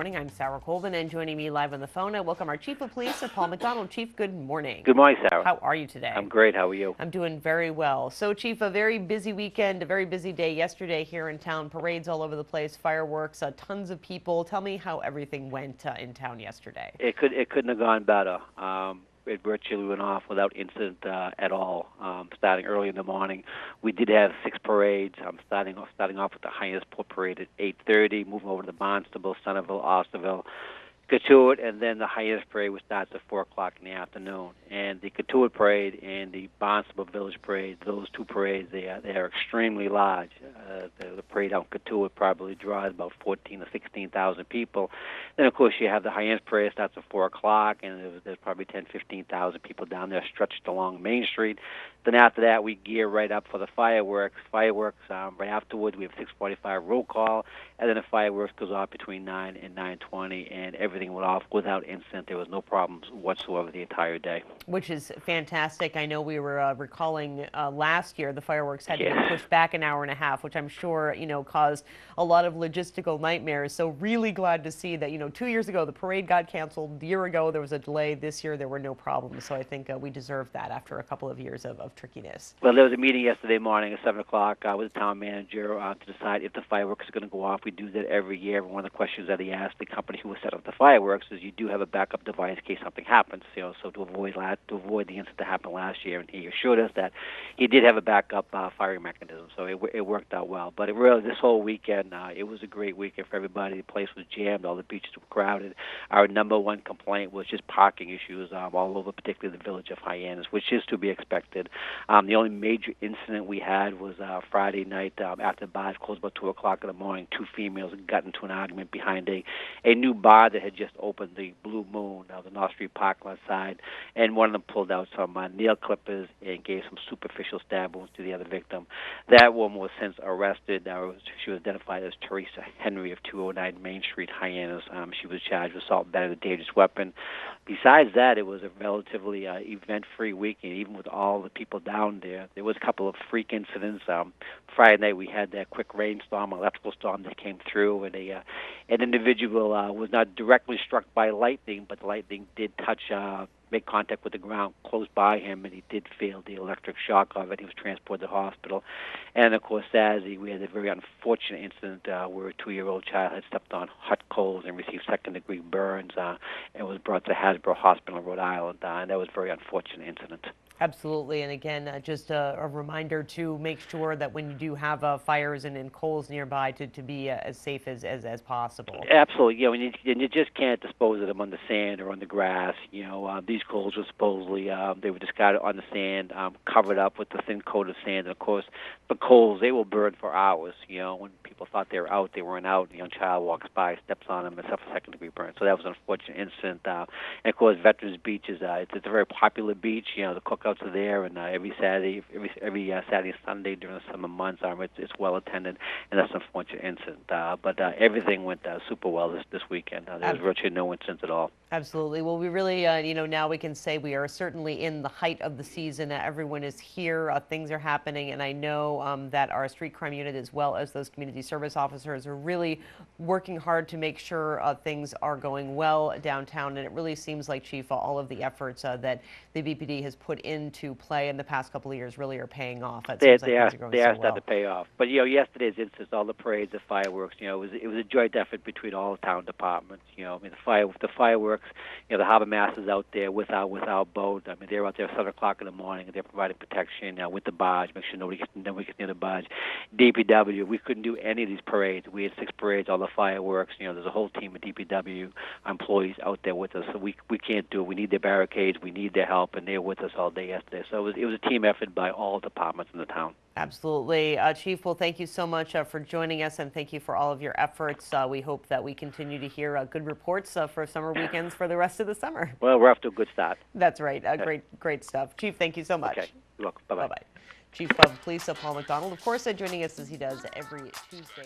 morning. I'm Sarah Colvin, and joining me live on the phone, I welcome our Chief of Police, Paul MacDonald. Chief, good morning. Good morning, Sarah. How are you today? I'm great. How are you? I'm doing very well. So, Chief, a very busy weekend, a very busy day yesterday here in town. Parades all over the place, fireworks, tons of people. Tell me how everything went in town yesterday. It couldn't have gone better. It virtually went off without incident at all. Starting early in the morning, we did have 6 parades. Starting off with the highest parade at 8:30, moving over to the Barnstable, Centerville, Osterville, Cotuit, and then the highest parade would start at 4 o'clock in the afternoon. And the Cotuit parade and the Barnstable Village parade, those 2 parades, they are extremely large. The parade out in Cotuit probably draws about 14,000 to 16,000 people. Then, of course, you have the highest parade starts at 4 o'clock, and there's probably 10,000 to 15,000 people down there stretched along Main Street. Then after that, we gear right up for the fireworks. Right afterwards, we have 6:45 roll call, and then the fireworks goes off between 9 and 9:20, and everything went off without incident. There was no problems whatsoever the entire day. Which is fantastic. I know we were recalling last year the fireworks had to be pushed back an hour and a half, which I'm sure, caused a lot of logistical nightmares. So really glad to see that, 2 years ago, the parade got canceled. A year ago, there was a delay. This year, there were no problems. So I think we deserve that after a couple of years of trickiness. Well, there was a meeting yesterday morning at 7 o'clock with the town manager to decide if the fireworks are going to go off. We do that every year. One of the questions that he asked the company who was set up the fireworks is you do have a backup device in case something happens. So to avoid the incident that happened last year, and he assured us that he did have a backup firing mechanism. So it worked out well. But this whole weekend, it was a great weekend for everybody. The place was jammed. All the beaches were crowded. Our number one complaint was just parking issues all over, particularly the village of Hyannis, which is to be expected. The only major incident we had was Friday night after the bars closed about 2 o'clock in the morning. 2 females got into an argument behind a new bar that had just opened, the Blue Moon, the North Street parking lot side, and one of them pulled out some nail clippers and gave some superficial stab wounds to the other victim. That woman was since arrested. She was identified as Teresa Henry of 209 Main Street, Hyannis. She was charged with assault and battery with a dangerous weapon. Besides that, it was a relatively event-free weekend, even with all the people down there. There was a couple of freak incidents. Friday night we had that quick rainstorm, electrical storm that came through, and an individual was not directly struck by lightning, but the lightning did make contact with the ground close by him, and he did feel the electric shock of it. He was transported to the hospital. And, of course, Saturday, we had a very unfortunate incident where a 2-year-old child had stepped on hot coals and received second-degree burns and was brought to Hasbro Hospital in Rhode Island. And that was a very unfortunate incident. Absolutely. And again, just a reminder to make sure that when you do have fires and coals nearby to be as safe as possible. Absolutely. And you just can't dispose of them on the sand or on the grass. These coals were supposedly, they were discarded on the sand, covered up with a thin coat of sand. And, of course, the coals, they will burn for hours. When people thought they were out, they weren't out. A young child walks by, steps on them, and suffers a second-degree burn. So that was an unfortunate incident. And, of course, Veterans Beach it's a very popular beach. The cookouts are there, and every Saturday, Saturday and Sunday during the summer months, it's well attended, and that's an unfortunate incident. But everything went super well this weekend. There was virtually no incidents at all. Absolutely. Well, we really, now we can say we are certainly in the height of the season. Everyone is here. Things are happening, and I know that our street crime unit, as well as those community service officers, are really working hard to make sure things are going well downtown. And it really seems like, Chief, all of the efforts that the BPD has put into play in the past couple of years really are paying off. They are starting to pay off. But yesterday's instance, all the parades, the fireworks, it was a joint effort between all the town departments. The fireworks, the harbor masters out there with our boat. They're out there at 7 o'clock in the morning, and they're providing protection with the barge, make sure nobody gets near the barge. DPW, we couldn't do any of these parades. We had 6 parades, all the fireworks. There's a whole team of DPW employees out there with us, so we can't do it. We need their barricades, we need their help, and they're with us all day yesterday. So it was a team effort by all departments in the town. Absolutely. Chief, well, thank you so much for joining us, and thank you for all of your efforts. We hope that we continue to hear good reports for summer weekends for the rest of the summer. Well, we're off to a good start. That's right. Great stuff. Chief, thank you so much. Okay. You're welcome. Bye-bye. Bye-bye. Chief of Police Paul MacDonald, of course, joining us as he does every Tuesday.